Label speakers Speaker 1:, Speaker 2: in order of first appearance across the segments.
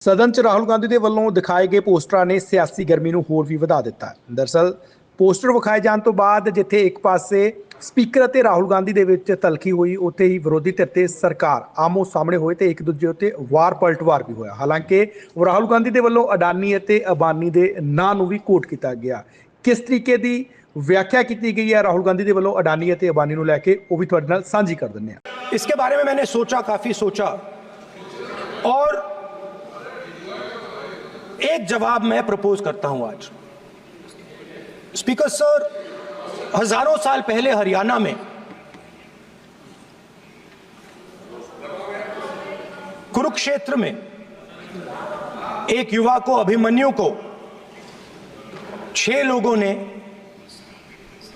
Speaker 1: ਸਦਨ 'ਚ ਰਾਹੁਲ ਗਾਂਧੀ ਦੇ ਵੱਲੋਂ ਦਿਖਾਏ ਗਏ ਪੋਸਟਰਾਂ ਨੇ ਸਿਆਸੀ ਗਰਮੀ ਨੂੰ ਹੋਰ ਵੀ ਵਧਾ ਦਿੱਤਾ ਹੈ। ਦਰਅਸਲ ਪੋਸਟਰ ਵਿਖਾਏ ਜਾਣ ਤੋਂ ਬਾਅਦ ਜਿੱਥੇ ਇੱਕ ਪਾਸੇ ਸਪੀਕਰ ਅਤੇ ਰਾਹੁਲ ਗਾਂਧੀ ਦੇ ਵਿੱਚ ਤਲਖੀ ਹੋਈ, ਉੱਥੇ ਹੀ ਵਿਰੋਧੀ ਧਿਰ ਤੇ ਸਰਕਾਰ ਆਮੋ ਸਾਹਮਣੇ ਹੋਏ ਤੇ ਇੱਕ ਦੂਜੇ ਉੱਤੇ ਵਾਰ ਪਲਟਵਾਰ ਵੀ ਹੋਇਆ। ਹਾਲਾਂਕਿ ਰਾਹੁਲ ਗਾਂਧੀ ਦੇ ਵੱਲੋਂ ਅਡਾਨੀ ਅਤੇ ਅੰਬਾਨੀ ਦੇ ਨਾਂ ਨੂੰ ਵੀ ਕੋਟ ਕੀਤਾ ਗਿਆ। ਕਿਸ ਤਰੀਕੇ ਦੀ व्याख्या की गई है राहुल गांधी के वालों अडानी और अंबानी को लैके वो भी तुहाडे नाल सांझी कर दिंदे हैं।
Speaker 2: इसके बारे में मैंने सोचा, काफी सोचा और एक जवाब मैं प्रपोज करता हूं आज। स्पीकर सर, हजारों साल पहले हरियाणा में कुरुक्षेत्र में एक युवा को, अभिमन्यु को 6 लोगों ने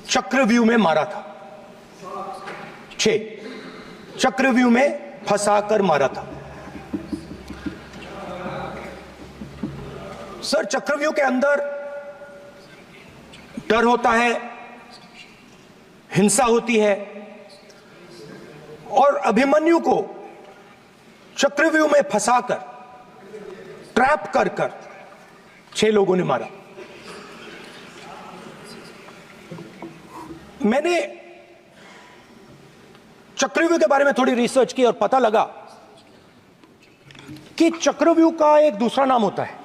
Speaker 2: चक्रव्यूह में मारा था। 6 चक्रव्यूह में फंसाकर मारा था। सर, चक्रव्यूह के अंदर डर होता है, हिंसा होती है और अभिमन्यु को चक्रव्यूह में फंसाकर, ट्रैप कर 6 लोगों ने मारा। मैंने चक्रव्यूह के बारे में थोड़ी रिसर्च की और पता लगा कि चक्रव्यूह का एक दूसरा नाम होता है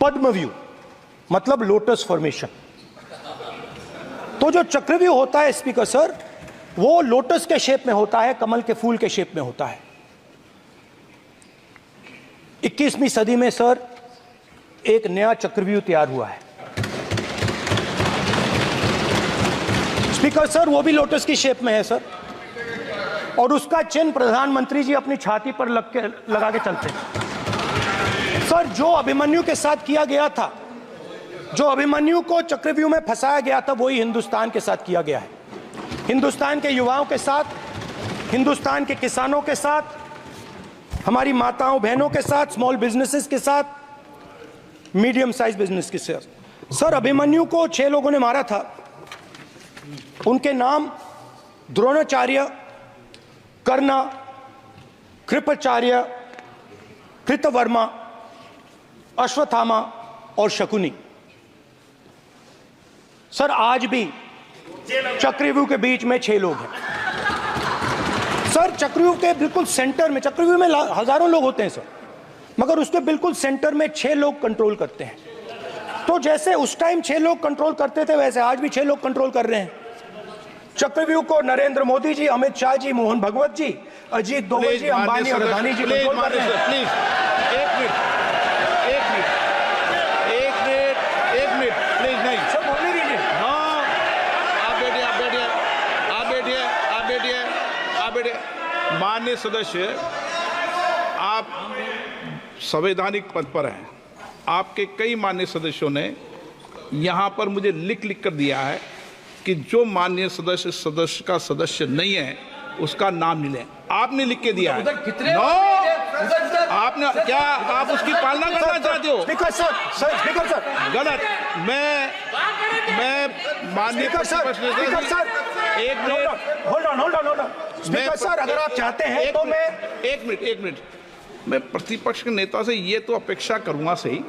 Speaker 2: पद्मव्यूह, मतलब लोटस फॉर्मेशन। तो जो चक्रव्यूह होता है स्पीकर सर, वो लोटस के शेप में होता है, कमल के फूल के शेप में होता है। 21वीं सदी में सर एक नया चक्रव्यूह तैयार हुआ है स्पीकर सर, वो भी लोटस की शेप में है सर, और उसका चिन्ह प्रधानमंत्री जी अपनी छाती पर लगा के चलते हैं। सर, जो अभिमन्यु के साथ किया गया था, जो अभिमन्यु को चक्रव्यूह में फंसाया गया था, वही हिंदुस्तान के साथ किया गया है। हिंदुस्तान के युवाओं के साथ, हिंदुस्तान के किसानों के साथ, हमारी माताओं बहनों के साथ, स्मॉल बिजनेसेस के साथ, मीडियम साइज बिजनेस के साथ। सर, अभिमन्यु को 6 लोगों ने मारा था। उनके नाम द्रोणाचार्य, कर्णा, कृपाचार्य, कृतवर्मा, अश्वत्थामा और शकुनी। सर, आज भी चक्रव्यूह के बीच में 6 लोग हैं। सर, चक्रव्यूह के बिल्कुल सेंटर में, चक्रव्यूह में हजारों लोग होते हैं सर, मगर उसके बिल्कुल सेंटर में 6 लोग कंट्रोल करते हैं। तो जैसे उस टाइम 6 लोग कंट्रोल करते थे, वैसे आज भी 6 लोग कंट्रोल कर रहे हैं। चक्रव्यूह को नरेंद्र मोदी जी, अमित शाह जी, मोहन भगवत जी, अजीत डोभाल जी, अंबानी और अडानी जी कंट्रोल कर रहे हैं।
Speaker 3: प्लीज एक मिनट प्लीज। नहीं
Speaker 2: सर, बोलने दीजिए।
Speaker 3: हाँ, आप बैठिए। माननीय सदस्य, आप संवैधानिक पद पर हैं। आपके कई माननीय सदस्यों ने यहाँ पर मुझे लिख कर दिया है कि जो माननीय सदस्य का सदस्य नहीं है उसका नाम नहीं लें। आपने लिख के दिया है। नो, आपने क्या, आप उसकी पालना करना चाहते हो?
Speaker 2: स्पीकर सर,
Speaker 3: गलत। मैं माननीय
Speaker 2: एक minute, hold on. Speaker sir, अगर आप चाहते हैं तो मैं
Speaker 3: एक मिनट मैं प्रतिपक्ष के नेता से ये तो अपेक्षा करूंगा सही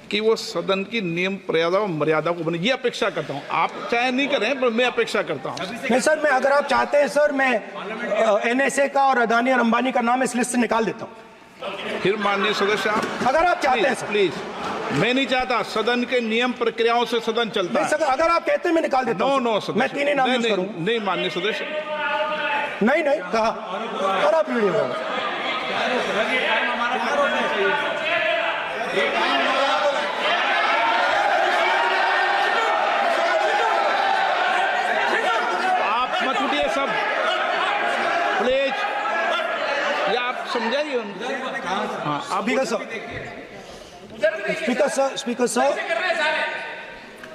Speaker 3: कि वो सदन की नियम मर्यादा को बने, ये अपेक्षा करता हूं। आप चाहे नहीं करें, पर मैं अपेक्षा करता हूं।
Speaker 2: नहीं सर, मैं, अगर आप चाहते हैं सर, मैं NSA का और अडानी और अंबानी का नाम इस लिस्ट से निकाल देता हूं।
Speaker 3: फिर माननीय सदस्य, आप
Speaker 2: अगर आप चाहते हैं सर।
Speaker 3: प्लीज, मैं नहीं चाहता। सदन के नियम प्रक्रियाओं से सदन चलता है।
Speaker 2: सर, अगर आप कहते हैं मैं निकाल देता हूं।
Speaker 3: नो
Speaker 2: मैं 3 नाम यूज करूंगा।
Speaker 3: नहीं माननीय सदस्य,
Speaker 2: नहीं कहा। और आप वीडियो
Speaker 3: सब प्लीज, या आप समझाइए। हाँ,
Speaker 2: Speaker sir,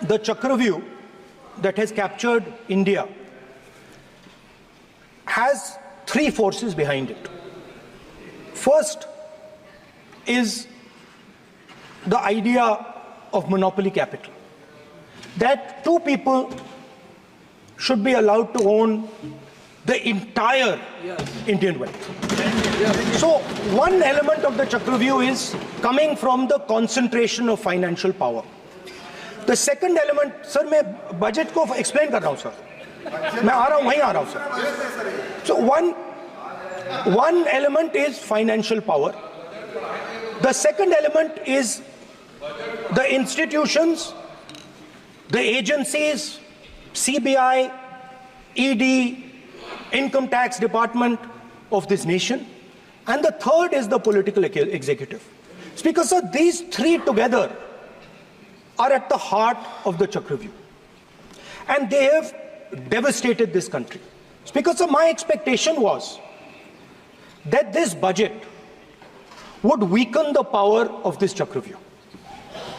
Speaker 2: the Chakravyu that has captured India has 3 forces behind it. First is the idea of monopoly capital, that 2 people should be allowed to own the entire Indian wealth. So one element of the Chakravyuh is coming from the concentration of financial power. The second element, sir, मैं budget को explain कर रहा हूं sir, मैं आ रहा हूं, वहीं आ रहा हूं sir. So one element is financial power. The second element is the institutions, the agencies, CBI, ED, Income Tax Department of this nation, and the third is the political executive. Speaker sir, these three together are at the heart of the Chakravyuh, and they have devastated this country. Speaker sir, my expectation was that this budget would weaken the power of this Chakravyuh,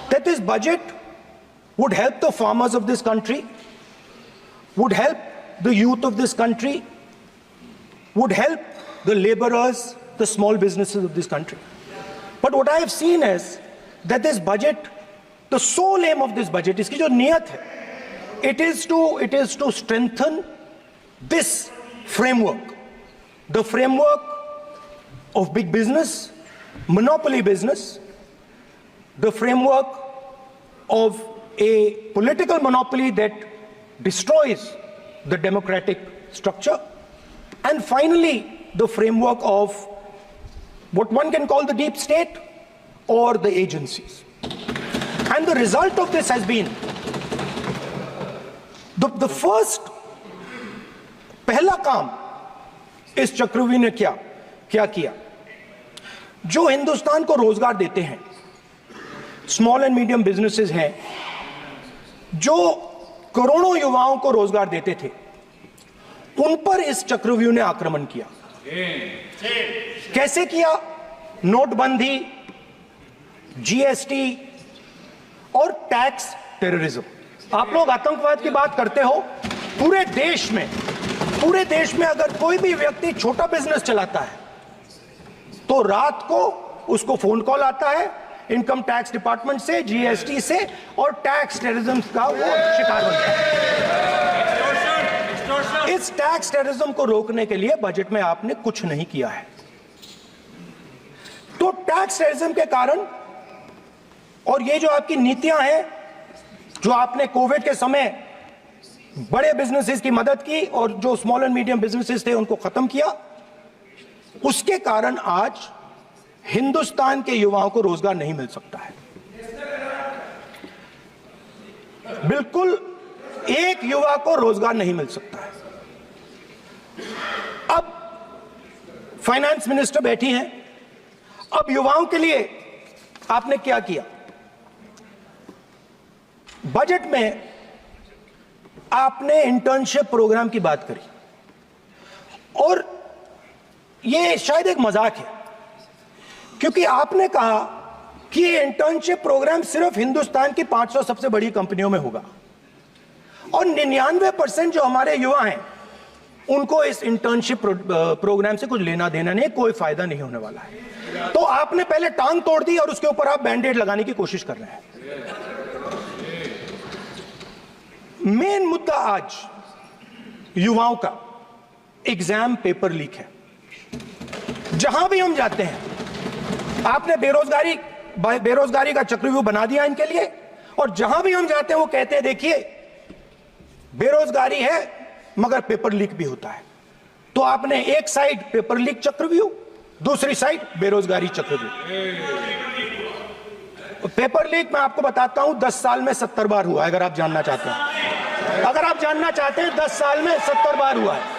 Speaker 2: that this budget would help the farmers of this country, would help the youth of this country, would help the laborers, the small businesses of this country. But what I have seen is that this budget, the sole aim of this budget, iski jo niyat hai, it is to strengthen this framework, the framework of big business, monopoly business, the framework of a political monopoly that destroys the democratic structure, and finally the framework of what one can call the deep state or the agencies. And the result of this has been the first पहला काम इस चक्रव्यूह ने क्या किया, जो हिंदुस्तान को रोजगार देते हैं, स्मॉल एंड मीडियम बिजनेसेस हैं, जो करोड़ों युवाओं को रोजगार देते थे, उन पर इस चक्रव्यूह ने आक्रमण किया. कैसे किया? नोटबंदी, जीएसटी और टैक्स टेररिज्म. आप लोग आतंकवाद की बात करते हो, पूरे देश में अगर कोई भी व्यक्ति छोटा बिजनेस चलाता है तो रात को उसको फोन कॉल आता है इनकम टैक्स डिपार्टमेंट से, जीएसटी से, और टैक्स टेररिज्म का वो शिकार बनता है. इस टैक्स टेररिज्म को रोकने के लिए बजट में आपने कुछ नहीं किया है. तो टैक्स टेररिज्म के कारण और ये जो आपकी नीतियां हैं, जो आपने कोविड के समय बड़े बिजनेसेस की मदद की और जो स्मॉल एंड मीडियम बिजनेसेस थे उनको खत्म किया, उसके कारण आज हिंदुस्तान के युवाओं को रोजगार नहीं मिल सकता है. बिल्कुल एक युवा को रोजगार नहीं मिल सकता है. अब फाइनेंस मिनिस्टर बैठी हैं, अब युवाओं के लिए आपने क्या किया? बजट में आपने इंटर्नशिप प्रोग्राम की बात करी, और यह शायद एक मजाक है, क्योंकि आपने कहा कि ये इंटर्नशिप प्रोग्राम सिर्फ हिंदुस्तान की 500 सबसे बड़ी कंपनियों में होगा, और 99% जो हमारे युवा हैं उनको इस इंटर्नशिप प्रोग्राम से कुछ लेना देना नहीं, कोई फायदा नहीं होने वाला है. तो आपने पहले टांग तोड़ दी और उसके ऊपर आप बैंडेड लगाने की कोशिश कर रहे हैं. मेन मुद्दा आज युवाओं का एग्जाम पेपर लीक है. जहां भी हम जाते हैं, आपने बेरोजगारी का चक्रव्यूह बना दिया इनके लिए, और जहां भी हम जाते हैं वो कहते हैं देखिए बेरोजगारी है मगर पेपर लीक भी होता है. तो आपने एक साइड पेपर लीक चक्रव्यूह, दूसरी साइड बेरोजगारी चक्रव्यूह. पेपर लीक मैं आपको बताता हूं 10 साल में 70 बार हुआ है. अगर आप जानना चाहते हैं 10 साल में 70 बार हुआ है.